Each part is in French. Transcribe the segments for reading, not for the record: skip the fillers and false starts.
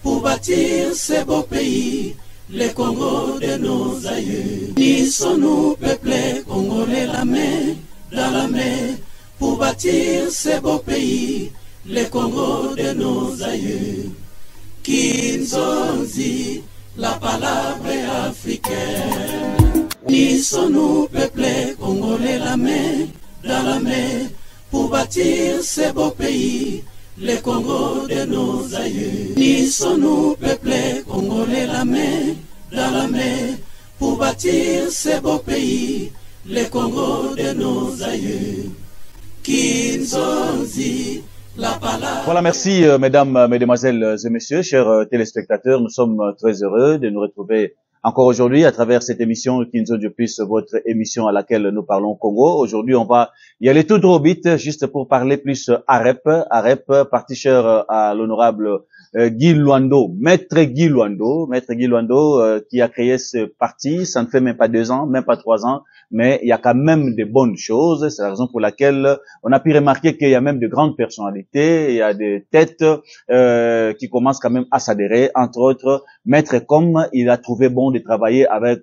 pour bâtir ces beaux pays, les Congos de nos aïeux. Unissons-nous, peuplés congolais, la main dans la main, pour bâtir ces beaux pays, les Congos de nos aïeux. Kinzonzi, la palabra africaine. Unissons-nous, peuplés congolais, la main dans la main, pour bâtir ces beaux pays, les Congos de nos aïeux. Unissons-nous, peuplés congolais, la main dans la main, pour bâtir ces beaux pays, les Congos de nos aïeux. Kinzonzi, la palabra. Voilà, merci mesdames, mesdemoiselles et messieurs, chers téléspectateurs. Nous sommes très heureux de nous retrouver encore aujourd'hui à travers cette émission Kinzo Dieu Plus, votre émission à laquelle nous parlons Congo. Aujourd'hui, on va y aller tout droit vite, juste pour parler plus AREP, parti cher à l'honorable Guy Luando, Maître Guy Luando, qui a créé ce parti. Ça ne fait même pas 2 ans, même pas 3 ans, mais il y a quand même de bonnes choses. C'est la raison pour laquelle on a pu remarquer qu'il y a même de grandes personnalités, il y a des têtes qui commencent quand même à s'adhérer, entre autres Maître Com. Il a trouvé bon de travailler avec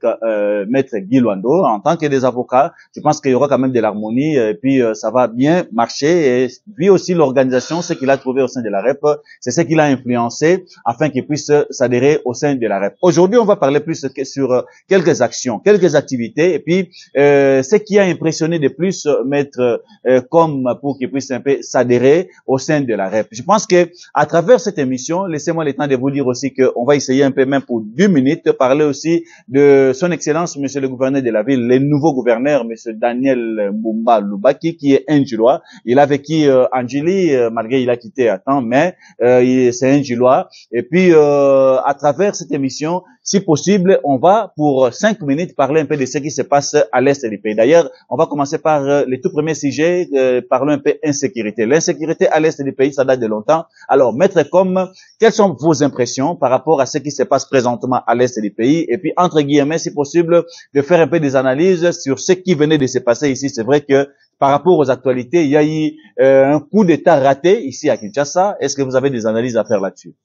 Maître Guy Luando en tant que des avocats. Je pense qu'il y aura quand même de l'harmonie et puis ça va bien marcher. Et puis aussi l'organisation, ce qu'il a trouvé au sein de la REP, c'est ce qu'il a influencé afin qu'il puisse s'adhérer au sein de la REP. Aujourd'hui, on va parler plus sur quelques actions, quelques activités et puis ce qui a impressionné de plus Maître Com pour qu'il puisse un peu s'adhérer au sein de la REP. Je pense que à travers cette émission, laissez-moi le temps de vous dire aussi qu'on va essayer un peu même pour 2 minutes parler aussi de son excellence monsieur le gouverneur de la ville, le nouveau gouverneur monsieur Daniel Mbumba Lubaki, qui est un Gilois. Il a vécu en Djili, malgré il a quitté à temps, mais c'est un Gilois. Et puis à travers cette émission, si possible, on va pour 5 minutes parler un peu de ce qui se passe à l'est du pays. D'ailleurs, on va commencer par les tout premiers sujets, parlons un peu insécurité. L'insécurité à l'est du pays, ça date de longtemps. Alors, Maître Com, quelles sont vos impressions par rapport à ce qui se passe présentement à l'est du pays? Et puis, entre guillemets, si possible, de faire un peu des analyses sur ce qui venait de se passer ici. C'est vrai que par rapport aux actualités, il y a eu un coup d'État raté ici à Kinshasa. Est-ce que vous avez des analyses à faire là-dessus?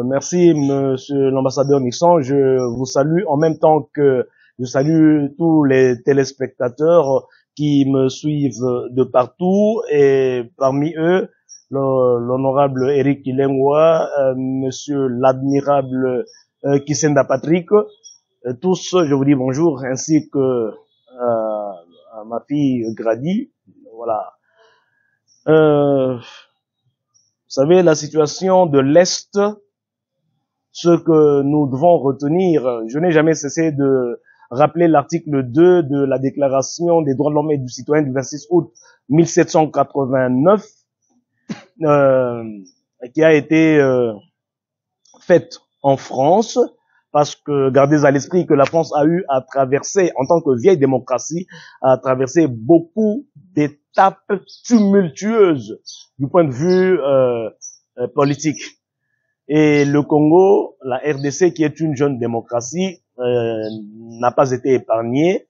Merci, monsieur l'ambassadeur Nixon. Je vous salue en même temps que je salue tous les téléspectateurs qui me suivent de partout, et parmi eux, l'honorable Eric Kilengwa, monsieur l'admirable Kisenda Patrick, tous, je vous dis bonjour, ainsi que à ma fille Grady. Voilà. Vous savez, la situation de l'Est, ce que nous devons retenir, je n'ai jamais cessé de rappeler l'article 2 de la Déclaration des droits de l'homme et du citoyen du 26 août 1789, qui a été faite en France, parce que gardez à l'esprit que la France a eu à traverser, en tant que vieille démocratie, à traverser beaucoup d'étapes tumultueuses du point de vue politique. Et le Congo, la RDC, qui est une jeune démocratie, n'a pas été épargné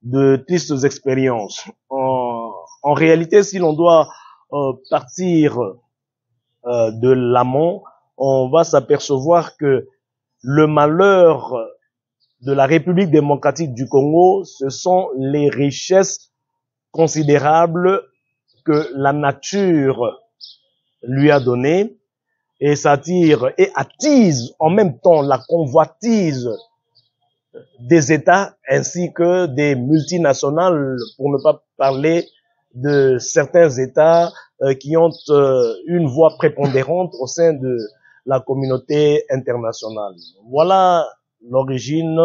de tristes expériences. En réalité, si l'on doit partir de l'amont, on va s'apercevoir que le malheur de la République démocratique du Congo, ce sont les richesses considérables que la nature lui a données, et ça attire et attise en même temps la convoitise des États ainsi que des multinationales, pour ne pas parler de certains États qui ont une voix prépondérante au sein de la communauté internationale. Voilà l'origine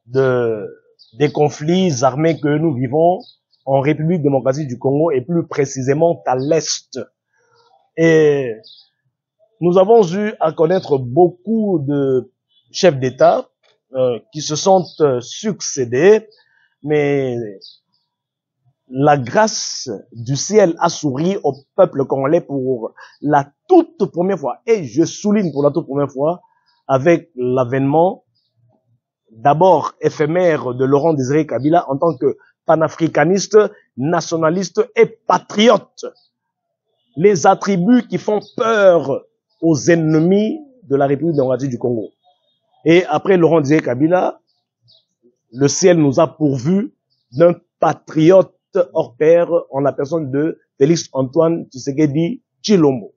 des conflits armés que nous vivons en République démocratique du Congo, et plus précisément à l'Est. Et nous avons eu à connaître beaucoup de chefs d'État qui se sont succédés, mais la grâce du ciel a souri au peuple congolais pour la toute première fois, et je souligne pour la toute première fois, avec l'avènement d'abord éphémère de Laurent Désiré Kabila en tant que panafricaniste, nationaliste et patriote. Les attributs qui font peur aux ennemis de la République démocratique du Congo. Et après Laurent Désiré Kabila, le ciel nous a pourvu d'un patriote hors pair en la personne de Félix Antoine Tshisekedi Tshilombo.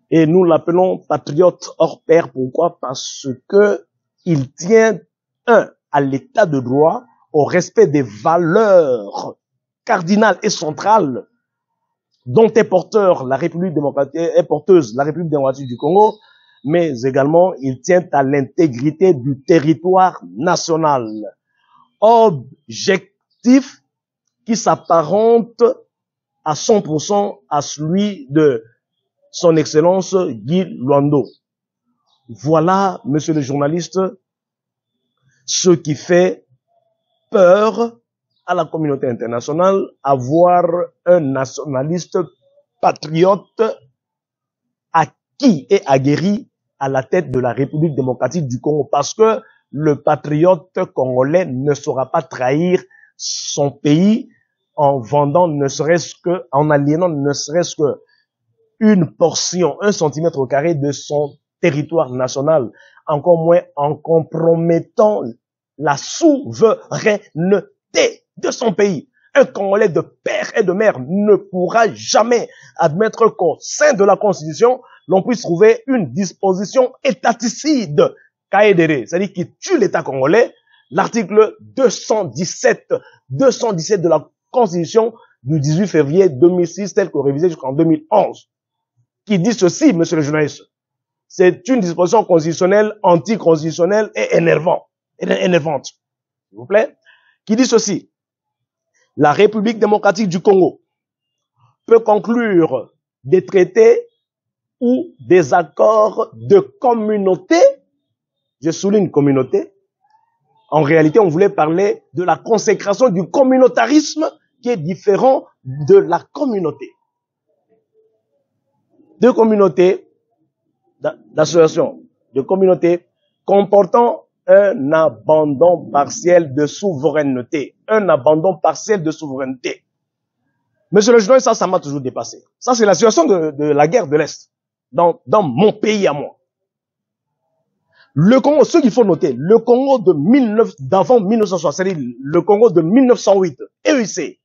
Et nous l'appelons patriote hors pair. Pourquoi? Parce que il tient, à l'état de droit, au respect des valeurs cardinales et centrales dont est porteuse la République démocratique du Congo, mais également il tient à l'intégrité du territoire national. Objectif qui s'apparente à 100% à celui de son Excellence Guy Luando. Voilà, monsieur le journaliste, ce qui fait peur à la communauté internationale, avoir un nationaliste patriote acquis et aguerri à la tête de la République démocratique du Congo, parce que le patriote congolais ne saura pas trahir son pays en vendant en aliénant ne serait-ce que une portion, 1 centimètre carré de son territoire national, encore moins en compromettant la souveraineté de son pays. Un Congolais de père et de mère ne pourra jamais admettre qu'au sein de la Constitution, l'on puisse trouver une disposition étaticide, c'est-à-dire qui tue l'État congolais, l'article 217 de la Constitution du 18 février 2006, tel que révisé jusqu'en 2011, qui dit ceci, monsieur le journaliste. C'est une disposition constitutionnelle, anticonstitutionnelle et énervante, s'il vous plaît, qui dit ceci. La République démocratique du Congo peut conclure des traités ou des accords de communauté. Je souligne communauté. En réalité, on voulait parler de la consécration du communautarisme qui est différent de la communauté. De communautés, d'associations, de communautés comportant un abandon partiel de souveraineté. Un abandon partiel de souveraineté. Monsieur le journaliste, ça m'a toujours dépassé. Ça, c'est la situation de la guerre de l'Est. Dans mon pays à moi. Le Congo, ce qu'il faut noter, le Congo d'avant 1960, c'est-à-dire le Congo de 1908, EIC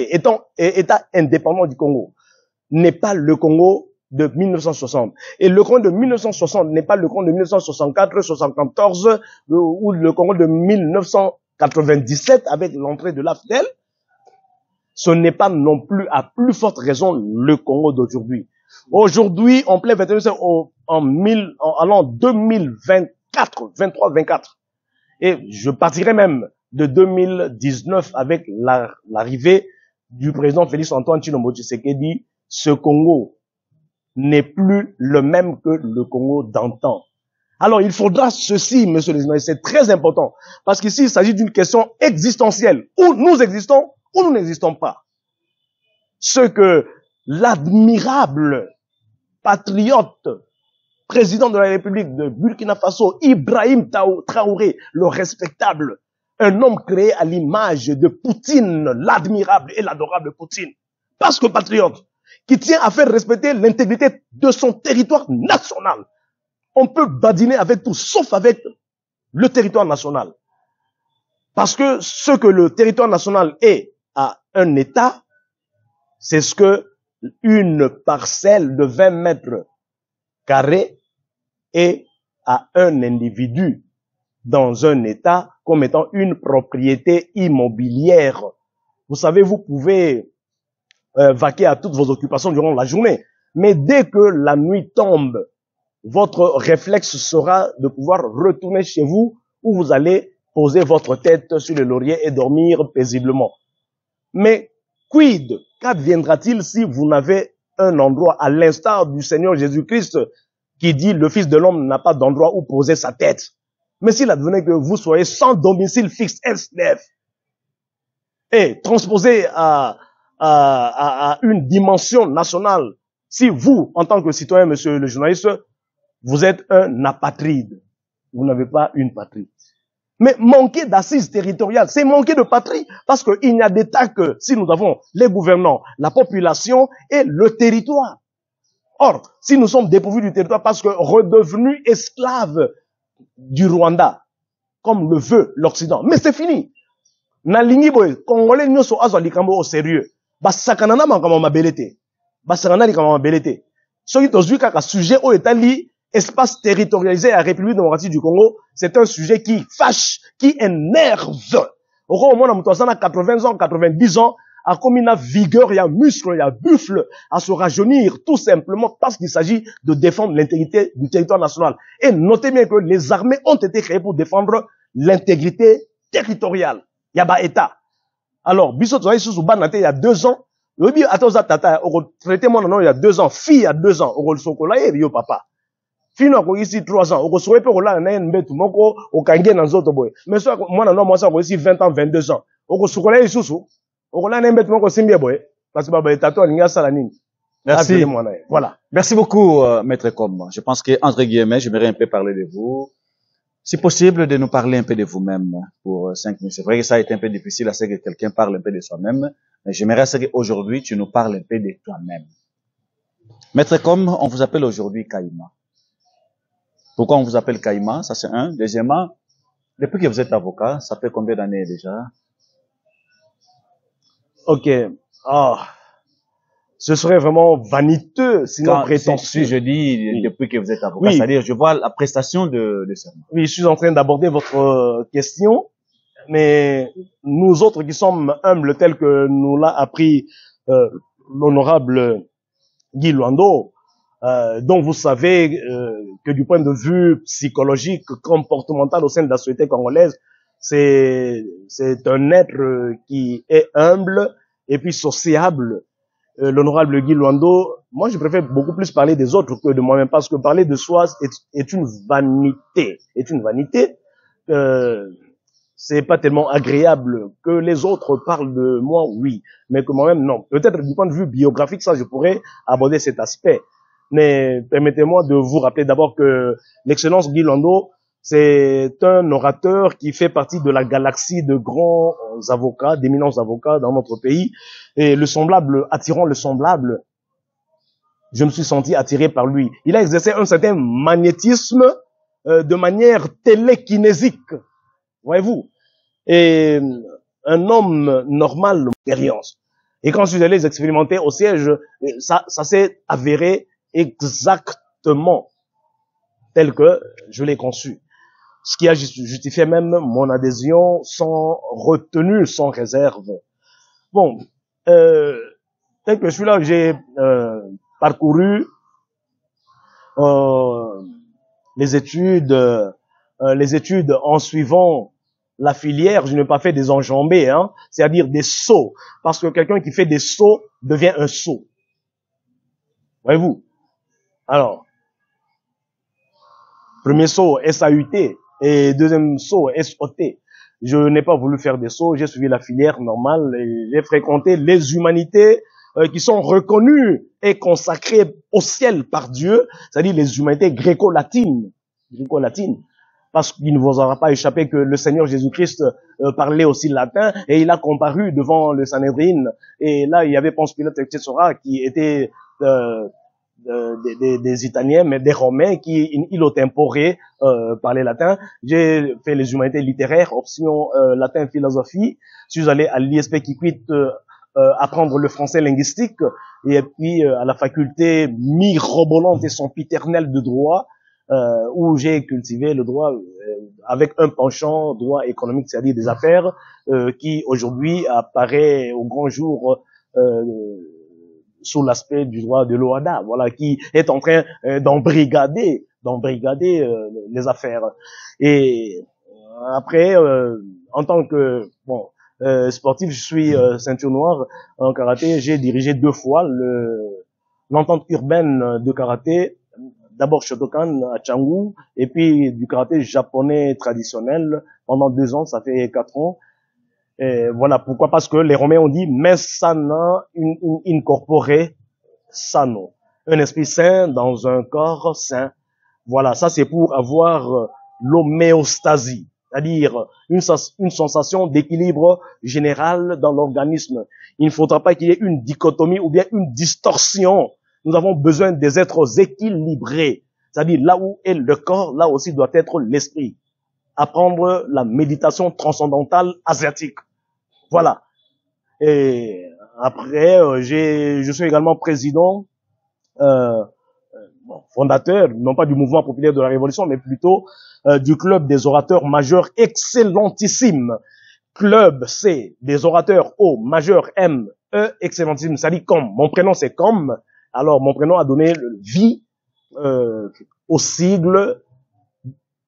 État indépendant du Congo, n'est pas le Congo de 1960. Et le Congo de 1960 n'est pas le Congo de 1964, 74 ou le Congo de 1997 avec l'entrée de l'AFDEL. Ce n'est pas non plus, à plus forte raison, le Congo d'aujourd'hui. Aujourd'hui, en plein 21e siècle, en allant 2024, 23-24, et je partirai même de 2019 avec l'arrivée du président Félix Antoine Tshilombo Tshisekedi, ce Congo n'est plus le même que le Congo d'antan. Alors, il faudra ceci, monsieur le journaliste, c'est très important, parce qu'ici, il s'agit d'une question existentielle. Où nous existons, ou nous n'existons pas. Ce que l'admirable patriote, président de la République de Burkina Faso, Ibrahim Traoré, le respectable, un homme créé à l'image de Poutine, l'admirable et l'adorable Poutine, parce que patriote, qui tient à faire respecter l'intégrité de son territoire national. On peut badiner avec tout, sauf avec le territoire national. Parce que ce que le territoire national est à un État, c'est ce que une parcelle de 20 mètres carrés est à un individu dans un État comme étant une propriété immobilière. Vous savez, vous pouvez vaquer à toutes vos occupations durant la journée, mais dès que la nuit tombe, votre réflexe sera de pouvoir retourner chez vous où vous allez poser votre tête sur le laurier et dormir paisiblement. Mais quid? Qu'adviendra-t-il si vous n'avez un endroit, à l'instar du Seigneur Jésus-Christ qui dit le Fils de l'homme n'a pas d'endroit où poser sa tête? Mais s'il advenait que vous soyez sans domicile fixe, SDF, et transposé à une dimension nationale, si vous, en tant que citoyen, monsieur le journaliste, vous êtes un apatride, vous n'avez pas une patrie. Mais manquer d'assises territoriales, c'est manquer de patrie, parce qu'il n'y a d'État que si nous avons les gouvernants, la population et le territoire. Or, si nous sommes dépourvus du territoire parce que redevenus esclaves du Rwanda, comme le veut l'Occident, mais c'est fini. Na lingi boy, Congolais nyoso azwa likambo au sérieux. Basakana na makama mabelete. Basakana likambo mabelete. Soki tozui kaka sujet au etali espace territorialisé à la République démocratique du Congo, c'est un sujet qui fâche, qui énerve. Au moins, on a 80 ans, 90 ans, a comme une vigueur, il y a muscle, il y a buffle à se rajeunir, tout simplement parce qu'il s'agit de défendre l'intégrité du territoire national. Et notez bien que les armées ont été créées pour défendre l'intégrité territoriale. Il y a pas État. Alors, Bissot il y a 2 ans, il y a 2 ans, fille il y a 2 ans, au papa. Fille ici 3 ans, au souhait pour là, au kangé dans autres boy. Mais soit, moi, non, moi, ça, ici 20 ans, 22 ans. Au souhait ici, au là, parce que, Merci. Voilà. Merci beaucoup, Maître Com. Je pense que, entre guillemets, j'aimerais un peu parler de vous. Si possible, de nous parler un peu de vous-même pour 5 minutes. C'est vrai que ça a été un peu difficile à ce que quelqu'un parle un peu de soi-même, mais j'aimerais à ce qu'aujourd'hui, tu nous parles un peu de toi-même. Maître Com, on vous appelle aujourd'hui Kaïma. Pourquoi on vous appelle Kaïma? Ça, c'est un. Deuxièmement, depuis que vous êtes avocat, ça fait combien d'années déjà? Ok. Ce serait vraiment vaniteux, sinon prétentieux. Si je dis depuis que vous êtes avocat, c'est-à-dire je vois la prestation de serment. Oui, je suis en train d'aborder votre question, mais nous autres qui sommes humbles tels que nous l'a appris l'honorable Guy Luando, dont vous savez que du point de vue psychologique, comportemental au sein de la société congolaise, c'est un être qui est humble et puis sociable. L'honorable Guy Luando, moi je préfère beaucoup plus parler des autres que de moi-même, parce que parler de soi est une vanité. Est une vanité. C'est pas tellement agréable que les autres parlent de moi, oui, mais que moi-même, non. Peut-être du point de vue biographique, ça je pourrais aborder cet aspect. Mais permettez-moi de vous rappeler d'abord que l'excellence Guy Luando, c'est un orateur qui fait partie de la galaxie de grands avocats, d'éminents avocats dans notre pays. Et le semblable, attirant le semblable, je me suis senti attiré par lui. Il a exercé un certain magnétisme de manière télékinésique, voyez-vous. Et un homme normal, l'expérience. Et quand je suis allé les expérimenter au siège, ça s'est avéré exactement tel que je l'ai conçu. Ce qui a justifié même mon adhésion sans retenue, sans réserve. Bon, tel que je suis là, j'ai parcouru les études en suivant la filière. Je n'ai pas fait des enjambées, hein, c'est-à-dire des sauts, parce que quelqu'un qui fait des sauts devient un sot. Voyez-vous? Alors, premier saut, SAUT, et deuxième saut, SOT. Je n'ai pas voulu faire des sauts, j'ai suivi la filière normale et j'ai fréquenté les humanités qui sont reconnues et consacrées au ciel par Dieu, c'est-à-dire les humanités gréco-latines. Parce qu'il ne vous aura pas échappé que le Seigneur Jésus-Christ parlait aussi latin et il a comparu devant le Sanhédrin. Et là, il y avait Ponce Pilate, etc., qui étaient des Italiens, mais des Romains qui illo-temporés parlaient latin. J'ai fait les humanités littéraires, option latin philosophie. Je suis allé à l'ISP qui quitte apprendre le français linguistique, et puis à la faculté mirobolante et sempiternelle de droit, où j'ai cultivé le droit avec un penchant droit économique, c'est-à-dire des affaires, qui aujourd'hui apparaît au grand jour sous l'aspect du droit de l'OHADA, voilà, qui est en train d'embrigader les affaires. Et après, en tant que sportif, je suis ceinture noire en karaté. J'ai dirigé 2 fois l'entente urbaine de karaté, d'abord Shotokan à Canggu, et puis du karaté japonais traditionnel pendant 2 ans, ça fait 4 ans. Et voilà pourquoi, parce que les Romains ont dit mais sana incorpore sano, un esprit sain dans un corps sain. Voilà, ça c'est pour avoir l'homéostasie, c'est-à-dire une sensation d'équilibre général dans l'organisme. Il ne faudra pas qu'il y ait une dichotomie ou bien une distorsion Nous avons besoin des êtres équilibrés. C'est-à-dire, là où est le corps, là aussi doit être l'esprit. Apprendre la méditation transcendantale asiatique. Voilà. Et après, je suis également président, fondateur, non pas du mouvement populaire de la Révolution, mais plutôt du club des orateurs majeurs excellentissimes. Club C, des orateurs O, majeur M, E, excellentissime. Ça dit comme. Mon prénom c'est comme. Alors, mon prénom a donné vie au sigle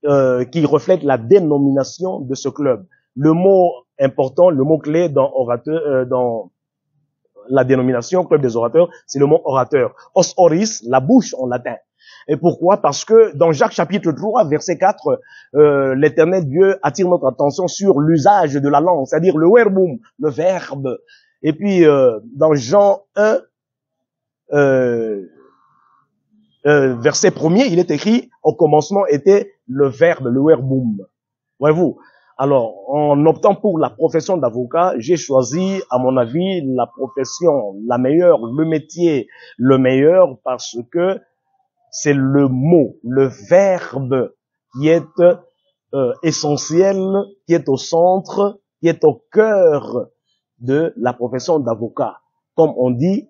qui reflète la dénomination de ce club. Le mot important, le mot clé dans orateur, dans la dénomination club des orateurs, c'est le mot orateur. Os oris, la bouche en latin. Et pourquoi? Parce que dans Jacques chapitre 3, verset 4, l'Éternel Dieu attire notre attention sur l'usage de la langue, c'est-à-dire le verbum, le verbe. Et puis dans Jean 1, verset 1er, il est écrit, au commencement était le verbe, le verbum. Voyez-vous? Alors, en optant pour la profession d'avocat, j'ai choisi, à mon avis, la profession la meilleure, le métier le meilleur, parce que c'est le mot, le verbe qui est essentiel, qui est au centre, qui est au cœur de la profession d'avocat. Comme on dit,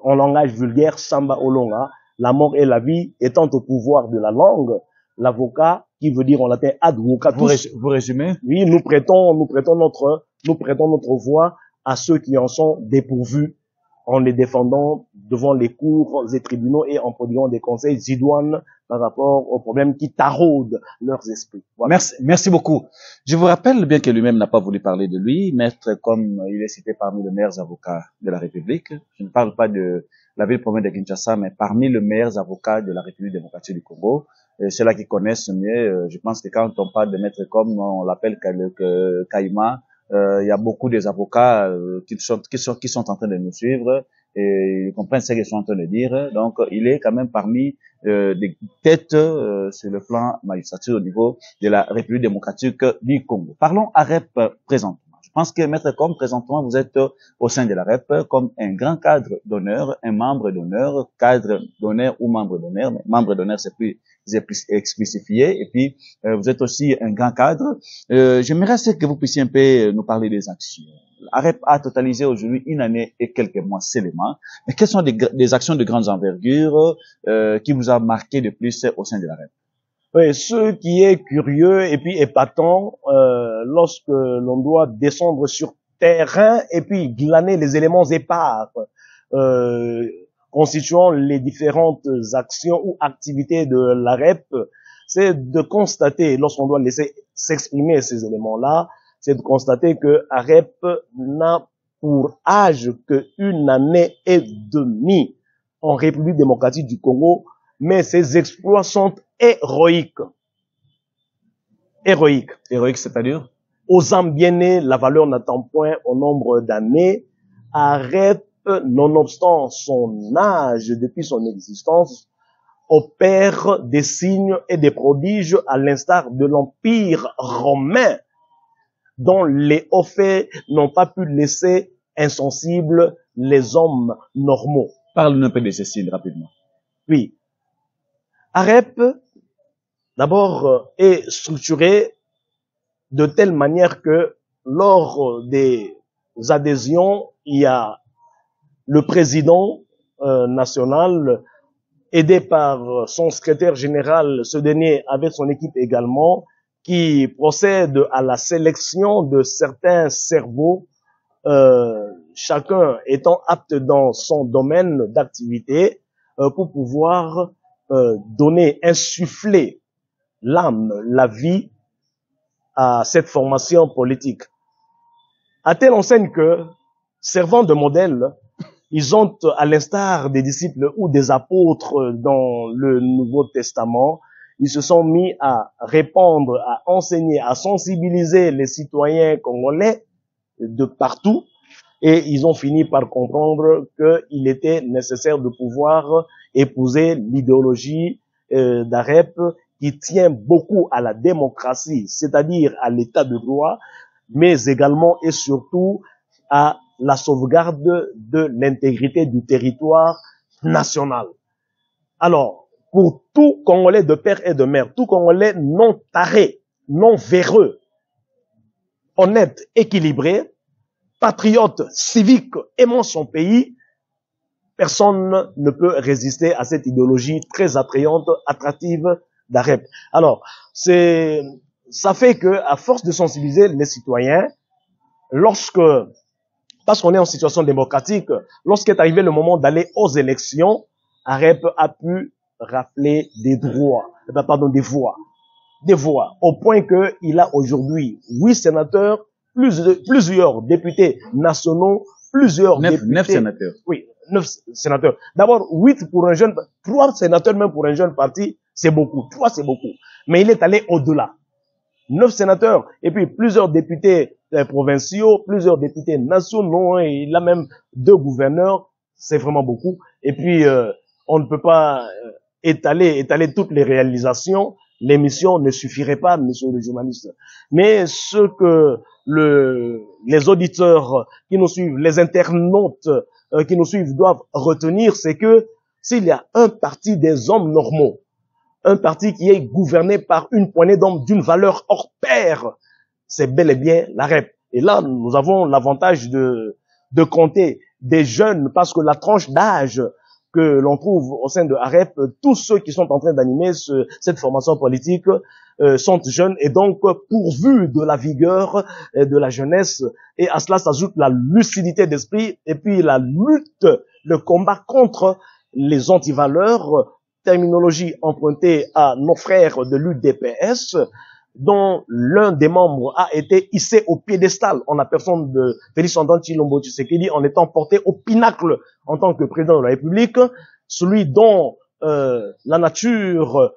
en langage vulgaire, samba olonga, la mort et la vie étant au pouvoir de la langue, l'avocat, qui veut dire en latin advocatus. Vous résumez? Oui, nous prêtons notre voix à ceux qui en sont dépourvus, en les défendant devant les cours et tribunaux et en prodiguant des conseils idoines par rapport aux problèmes qui taraudent leurs esprits. Voilà. Merci beaucoup. Je vous rappelle, bien que lui-même n'a pas voulu parler de lui, maître comme il est cité parmi les meilleurs avocats de la République. Je ne parle pas de la ville-province de Kinshasa, mais parmi les meilleurs avocats de la République démocratique du Congo. Ceux-là qui connaissent mieux, je pense que quand on parle de maître comme, on l'appelle Caïma, il y a beaucoup des avocats qui sont en train de nous suivre et ils comprennent ce qu'ils sont en train de dire. Donc, il est quand même parmi des têtes sur le plan magistrature au niveau de la République démocratique du Congo. Parlons à REP présentement. Je pense que maître comme présentement, vous êtes au sein de la REP comme un grand cadre d'honneur, un membre d'honneur, cadre d'honneur ou membre d'honneur, mais membre d'honneur c'est plus explicifié, et puis vous êtes aussi un grand cadre. J'aimerais que vous puissiez un peu nous parler des actions. La REP a totalisé aujourd'hui une année et quelques mois seulement, mais quelles sont des actions de grande envergure qui vous a marqué de plus au sein de la REP? Oui, ce qui est curieux et puis épatant, lorsque l'on doit descendre sur terrain et puis glaner les éléments épars constituant les différentes actions ou activités de la REP, c'est de constater, lorsqu'on doit laisser s'exprimer ces éléments-là, c'est de constater que la REP n'a pour âge qu'une année et demie en République démocratique du Congo, mais ses exploits sont héroïques. Héroïques. Héroïques, c'est-à-dire? Aux âmes bien nées, la valeur n'attend point au nombre d'années. REP, nonobstant son âge depuis son existence, opère des signes et des prodiges à l'instar de l'Empire romain, dont les hauts faits n'ont pas pu laisser insensibles les hommes normaux. Parle-nous un peu de ces signes rapidement. Oui. REP, d'abord, est structuré de telle manière que lors des adhésions, il y a le président national, aidé par son secrétaire général, ce dernier avec son équipe également, qui procède à la sélection de certains cerveaux, chacun étant apte dans son domaine d'activité, pour pouvoir donner, insuffler l'âme, la vie à cette formation politique. À telle enseigne que, servant de modèle, ils ont, à l'instar des disciples ou des apôtres dans le Nouveau Testament, ils se sont mis à répandre, à enseigner, à sensibiliser les citoyens congolais de partout, et ils ont fini par comprendre qu'il était nécessaire de pouvoir épouser l'idéologie d'AREP qui tient beaucoup à la démocratie, c'est-à-dire à l'état de droit, mais également et surtout à la sauvegarde de l'intégrité du territoire nationale. Alors, pour tout Congolais de père et de mère, tout Congolais non taré, non véreux, honnête, équilibré, patriote, civique, aimant son pays, personne ne peut résister à cette idéologie très attrayante, attractive d'AREP. Alors, ça fait que, à force de sensibiliser les citoyens, parce qu'on est en situation démocratique, lorsqu'est arrivé le moment d'aller aux élections, AREP a pu rappeler des voix, au point qu'il a aujourd'hui 8 sénateurs, plusieurs députés nationaux, plusieurs députés... 9 sénateurs. Oui, 9 sénateurs. D'abord, 8 pour un jeune, 3 sénateurs même pour un jeune parti, c'est beaucoup. 3 c'est beaucoup. Mais il est allé au-delà. 9 sénateurs, et puis plusieurs députés provinciaux, plusieurs députés nationaux, et il a même 2 gouverneurs, c'est vraiment beaucoup. Et puis, on ne peut pas étaler toutes les réalisations. L'émission ne suffirait pas, monsieur le journaliste. Mais ce que les auditeurs qui nous suivent, les internautes qui nous suivent doivent retenir, c'est que s'il y a un parti des hommes normaux, un parti qui est gouverné par une poignée d'hommes d'une valeur hors pair, c'est bel et bien l'AREP. Et là, nous avons l'avantage de compter des jeunes, parce que la tranche d'âge que l'on trouve au sein de AREP, tous ceux qui sont en train d'animer cette formation politique sont jeunes et donc pourvus de la vigueur et de la jeunesse. Et à cela s'ajoute la lucidité d'esprit et puis la lutte, le combat contre les antivaleurs, terminologie empruntée à nos frères de l'UDPS, dont l'un des membres a été hissé au piédestal en la personne de Félix Antoine Tshilombo Tshisekedi, en étant porté au pinacle en tant que président de la République, celui dont la nature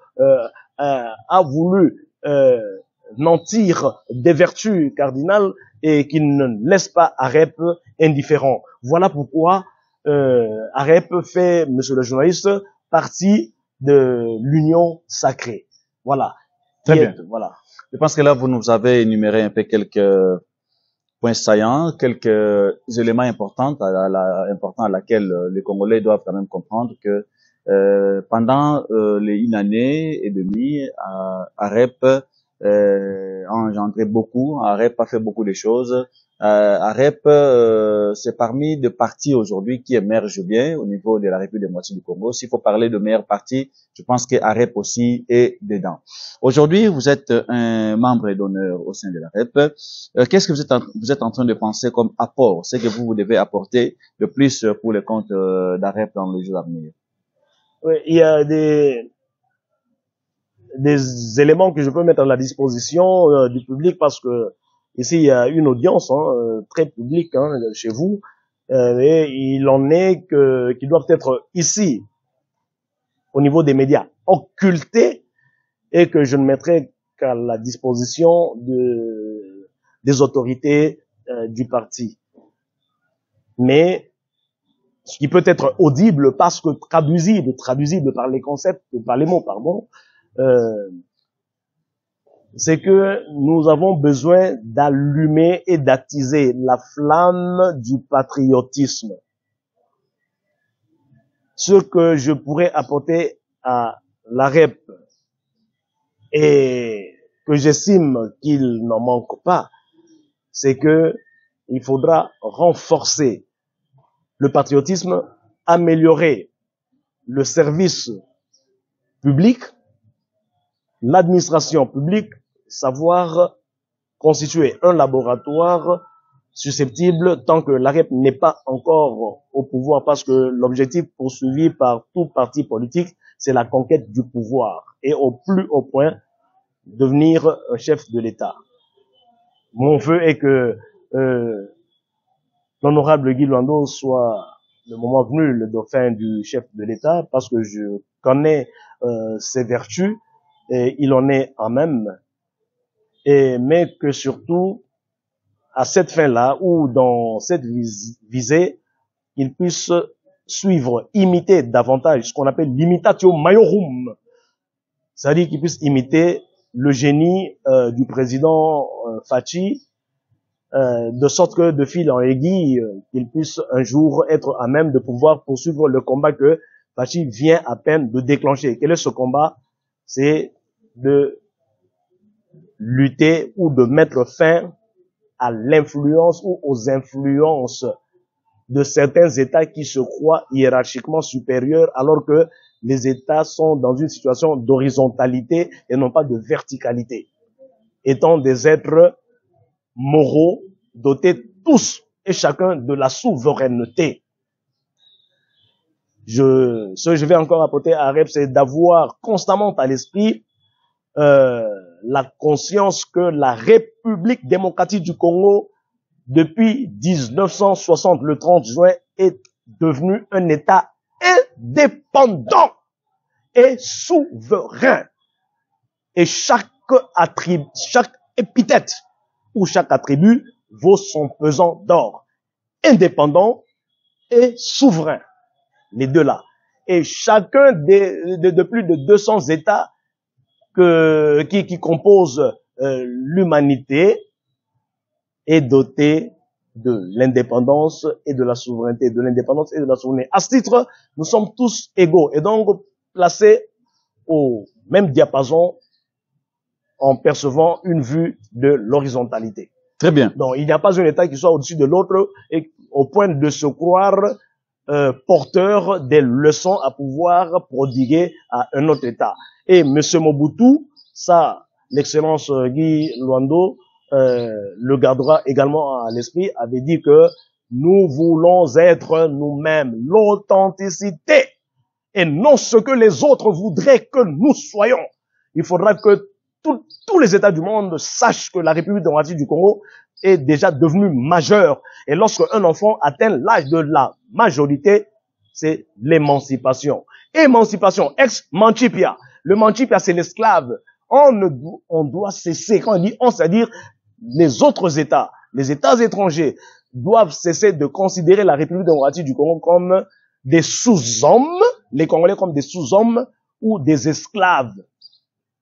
a voulu nantir des vertus cardinales et qui ne laisse pas AREP indifférent. Voilà pourquoi AREP fait, monsieur le journaliste, partie de l'union sacrée. Voilà. Très bien. Voilà. Je pense que là, vous nous avez énuméré un peu quelques points saillants, quelques éléments importants à laquelle les Congolais doivent quand même comprendre que pendant une année et demie, AREP a engendré beaucoup, AREP a fait beaucoup de choses. AREP, c'est parmi des partis aujourd'hui qui émergent bien au niveau de la République démocratique du Congo. S'il faut parler de meilleurs partis, je pense que AREP aussi est dedans. Aujourd'hui, vous êtes un membre d'honneur au sein de l'AREP. Qu'est-ce que vous êtes en train de penser comme apport? C'est que vous devez apporter de plus pour le compte d'AREP dans les jours à venir. Oui, il y a des éléments que je peux mettre à la disposition du public parce que ici il y a une audience très publique chez vous et il en est qui doivent être ici au niveau des médias occultés et que je ne mettrai qu'à la disposition des autorités du parti. Mais ce qui peut être audible parce que traduisible par les concepts, par les mots, pardon, c'est que nous avons besoin d'allumer et d'attiser la flamme du patriotisme. Ce que je pourrais apporter à l'AREP et que j'estime qu'il n'en manque pas, c'est que il faudra renforcer le patriotisme, améliorer le service public, l'administration publique, savoir constituer un laboratoire susceptible tant que l'AREP n'est pas encore au pouvoir, parce que l'objectif poursuivi par tout parti politique, c'est la conquête du pouvoir et au plus haut point, devenir un chef de l'État. Mon vœu est que l'honorable Guy Luando soit, le moment venu, le dauphin du chef de l'État, parce que je connais ses vertus, et il en est en même, mais que surtout, à cette fin-là, ou dans cette visée, il puisse suivre, imiter davantage ce qu'on appelle l'imitatio maiorum, c'est-à-dire qu'il puisse imiter le génie du président Fachi, de sorte que de fil en aiguille, qu'il puisse un jour être à même de pouvoir poursuivre le combat que Fachi vient à peine de déclencher. Quel est ce combat? C'est de lutter ou de mettre fin à l'influence ou aux influences de certains États qui se croient hiérarchiquement supérieurs alors que les États sont dans une situation d'horizontalité et non pas de verticalité. Étant des êtres moraux, dotés tous et chacun de la souveraineté. Ce que je vais encore apporter à Rep, c'est d'avoir constamment à l'esprit la conscience que la République démocratique du Congo, depuis 1960, le 30 juin, est devenue un État indépendant et souverain. Et chaque épithète ou chaque attribut vaut son pesant d'or. Indépendant et souverain. Les deux là. Et chacun de plus de 200 États qui composent l'humanité est doté de l'indépendance et de la souveraineté. De l'indépendance et de la souveraineté. À ce titre, nous sommes tous égaux et donc placés au même diapason en percevant une vue de l'horizontalité. Très bien. Donc, il n'y a pas un État qui soit au-dessus de l'autre et au point de se croire porteur des leçons à pouvoir prodiguer à un autre État. Et M. Mobutu, ça, l'excellence Guy Luando le gardera également à l'esprit, avait dit que nous voulons être nous-mêmes, l'authenticité, et non ce que les autres voudraient que nous soyons. Il faudra que tous les États du monde sachent que la République démocratique du Congo est déjà devenue majeure. Et lorsque un enfant atteint l'âge de la majorité, c'est l'émancipation. Émancipation, ex-mancipia. Le mancipia, c'est l'esclave. On doit cesser, quand on dit on, c'est-à-dire les autres États, les États étrangers, doivent cesser de considérer la République démocratique du Congo comme des sous-hommes, les Congolais comme des sous-hommes ou des esclaves.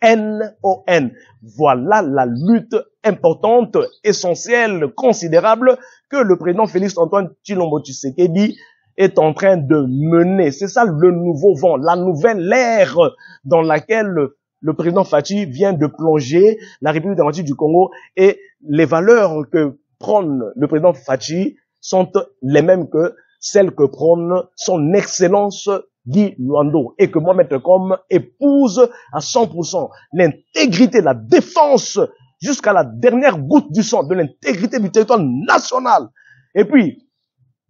N-O-N. Voilà la lutte importante, essentielle, considérable que le président Félix Antoine Tshilombo Tshisekedi est en train de mener. C'est ça le nouveau vent, la nouvelle ère dans laquelle le président Fachi vient de plonger la République démocratique du Congo et les valeurs que prône le président Fachi sont les mêmes que celles que prône son excellence Guy Luando et que Mohamed comme épouse à 100% l'intégrité, la défense jusqu'à la dernière goutte du sang de l'intégrité du territoire national. Et puis,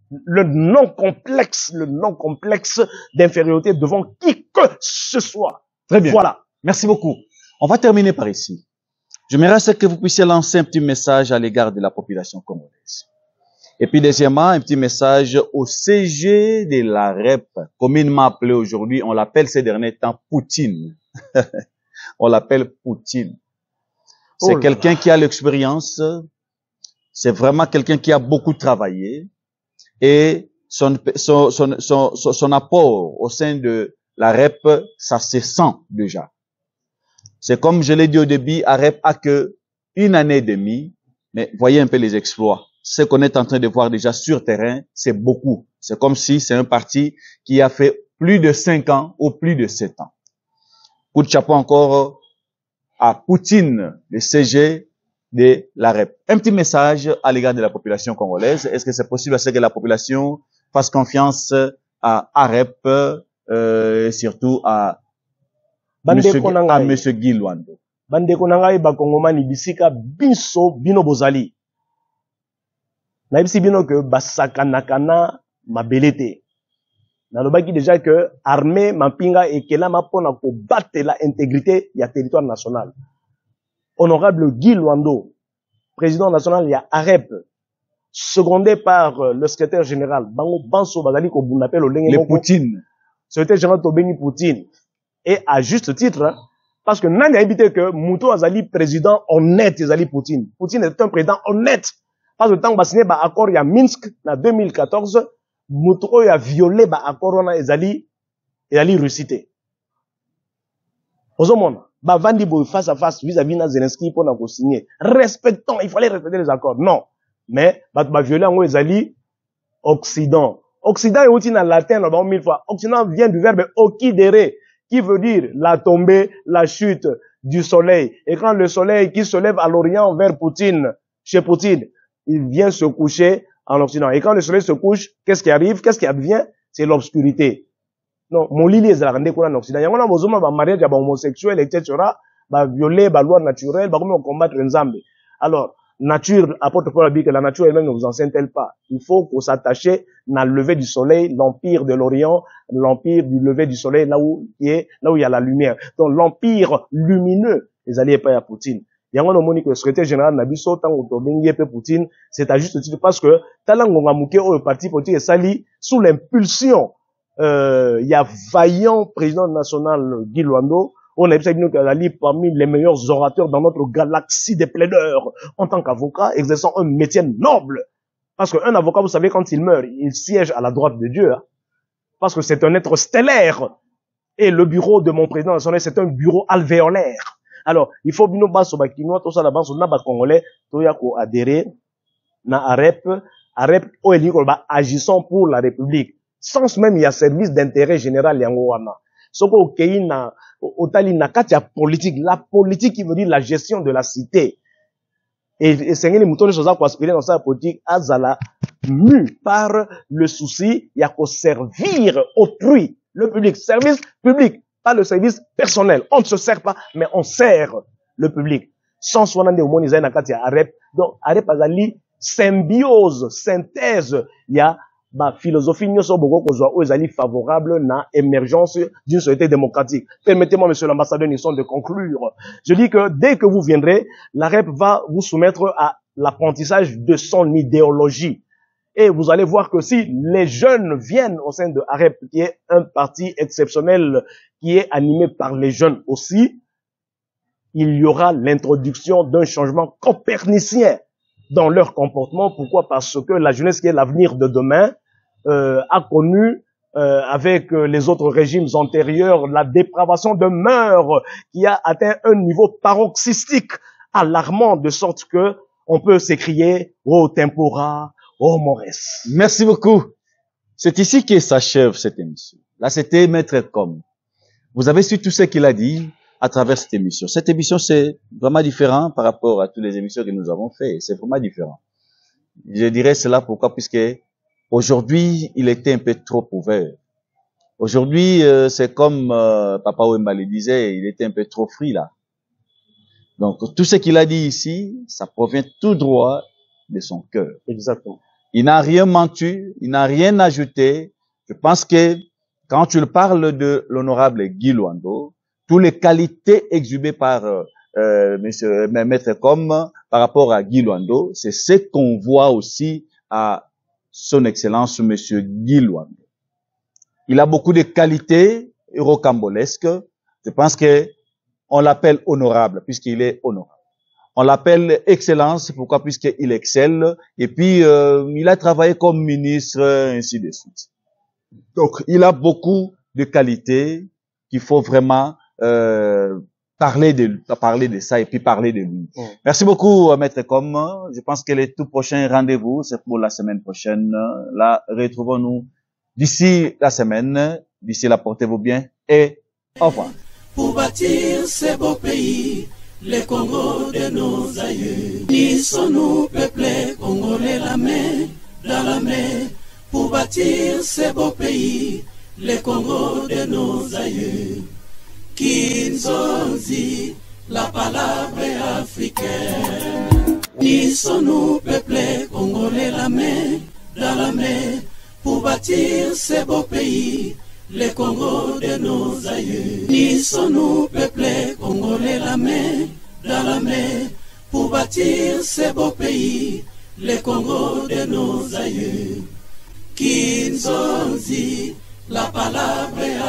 le non-complexe d'infériorité devant qui que ce soit. Très bien. Voilà. Merci beaucoup. On va terminer par ici. J'aimerais que vous puissiez lancer un petit message à l'égard de la population congolaise. Et puis, deuxièmement, un petit message au CG de la REP, communément appelé aujourd'hui, on l'appelle ces derniers temps Poutine. On l'appelle Poutine. C'est quelqu'un qui a l'expérience, c'est vraiment quelqu'un qui a beaucoup travaillé, et son apport au sein de la REP, ça se sent déjà. C'est comme je l'ai dit au début, la REP a que une année et demie, mais voyez un peu les exploits. Ce qu'on est en train de voir déjà sur terrain, c'est beaucoup. C'est comme si c'est un parti qui a fait plus de 5 ans ou plus de 7 ans. Coup de chapeau encore à Poutine, le CG de la REP. Un petit message à l'égard de la population congolaise. Est-ce que c'est possible à ce que la population fasse confiance à REP, surtout à Monsieur Guy Luando? Bandeko nangai bakongomani bisika binso bino bozali. Na bisi bino que basakanakana mabelete. Nalobaki déjà que armée mapinga ekela mapona ko battre la intégrité ya territoire national. Honorable Guy Luando, président national ya AREP, secondé par le secrétaire général Bango Banso Bazali ko bunapel le Poutine. Secrétaire général Tobeni Poutine. Et à juste titre, hein, parce que n'a évité que Mouto Azali président honnête Azali Poutine. Poutine est un président honnête. Parce que tant que signé ba accord ya Minsk en 2014, Mouto a violé ba accord na Azali Russie. Ozomona, ba vandi boy face à face vis-à-vis na Zelensky pour na ko signer. Respectons, il fallait respecter les accords. Non. Mais ba violé en Azali Occident. Occident est aussi dans le latin, là, 1000 fois. Occident vient du verbe occidere, qui veut dire la tombée, la chute du soleil. Et quand le soleil qui se lève à l'Orient vers Poutine, chez Poutine, il vient se coucher en Occident. Et quand le soleil se couche, qu'est-ce qui arrive? Qu'est-ce qui advient? C'est l'obscurité. Non, mon lit est en Occident. Il y a un mariage homosexuel, etc. Violer, loi naturelle, comment combattre les Nzambe. Alors, nature, apôtre Paul a dit que la nature elle-même ne vous enseigne-t-elle pas? Il faut qu'on s'attache dans le lever du soleil, l'empire de l'Orient, l'empire du lever du soleil, là où il y a la lumière. Donc, l'empire lumineux, les alliés pas à Poutine. Il y a un moment que le secrétaire général Nabiso, tant que Poutine, c'est à juste titre parce que, talangonga mouké au parti politique est sali sous l'impulsion, il y a vaillant président national Guy Luando. On a dit parmi les meilleurs orateurs dans notre galaxie des plaideurs en tant qu'avocat, exerçant un métier noble. Parce qu'un avocat, vous savez, quand il meurt, il siège à la droite de Dieu. Hein, parce que c'est un être stellaire. Et le bureau de mon président national, c'est un bureau alvéolaire. Alors, il faut bien basso bakino, tout ça là-bas, on a congolais, tout y a ko adhérer, na AREP, agissant pour la République. Sans même, il y a service d'intérêt général, yangoana. Soko okei na otali na kati ya politique, la politique qui veut dire la gestion de la cité. Et c'est une mouton de choses à aspirer dans sa politique azala mu par le souci il y a qu'au servir autrui, le public, service public, pas le service personnel. On ne se sert pas, mais on sert le public. Sans soinande au monde na kati ya AREP. Donc AREP azali symbiose, synthèse, il y a ma philosophie nyoso boko kozwa o ezali favorable na émergence d'une société démocratique. Permettez-moi, monsieur l'ambassadeur Nisson, de conclure. Je dis que dès que vous viendrez, l'AREP va vous soumettre à l'apprentissage de son idéologie. Et vous allez voir que si les jeunes viennent au sein de AREP, qui est un parti exceptionnel, qui est animé par les jeunes aussi, il y aura l'introduction d'un changement copernicien dans leur comportement. Pourquoi? Parce que la jeunesse qui est l'avenir de demain a connu, avec les autres régimes antérieurs, la dépravation de mœurs qui a atteint un niveau paroxystique, alarmant, de sorte que on peut s'écrier « Oh tempora, oh mores ». Merci beaucoup. C'est ici que s'achève cette émission. Là, c'était Maître Com. Vous avez su tout ce qu'il a dit à travers cette émission. Cette émission, c'est vraiment différent par rapport à toutes les émissions que nous avons faites. C'est vraiment différent. Je dirais cela pourquoi? Puisque aujourd'hui, il était un peu trop ouvert. Aujourd'hui, c'est comme Papa Wemba le disait, il était un peu trop free là. Donc, tout ce qu'il a dit ici, ça provient tout droit de son cœur. Exactement. Il n'a rien menti, il n'a rien ajouté. Je pense que quand tu parles de l'honorable Guy Luando, toutes les qualités exhumées par Monsieur Maître Com par rapport à Guy Luando, c'est ce qu'on voit aussi à son Excellence Monsieur Guy Luando. Il a beaucoup de qualités rocambolesques. Je pense que on l'appelle honorable puisqu'il est honorable. On l'appelle excellence, pourquoi? Puisqu'il excelle. Et puis il a travaillé comme ministre, ainsi de suite. Donc il a beaucoup de qualités qu'il faut vraiment parler de ça et puis parler de lui. Merci beaucoup, Maître Com. Je pense que le tout prochain rendez-vous, c'est pour la semaine prochaine. Là, retrouvons-nous d'ici la semaine. D'ici là, portez-vous bien et au revoir. Pour bâtir ces beaux pays, les Congos de nos aïeux. Unissons-nous, peuple congolais, la main dans la main. Pour bâtir ces beaux pays, les Congos de nos aïeux. Kinzonzi, la palabra africaine. Unissons-nous, peuple congolais, la main dans la main, pour bâtir ces beaux pays, les Congos de nos aïeux. Unissons-nous, peuple congolais, la main dans la main, pour bâtir ces beaux pays, les Congos de nos aïeux. Kinzonzi, la palabra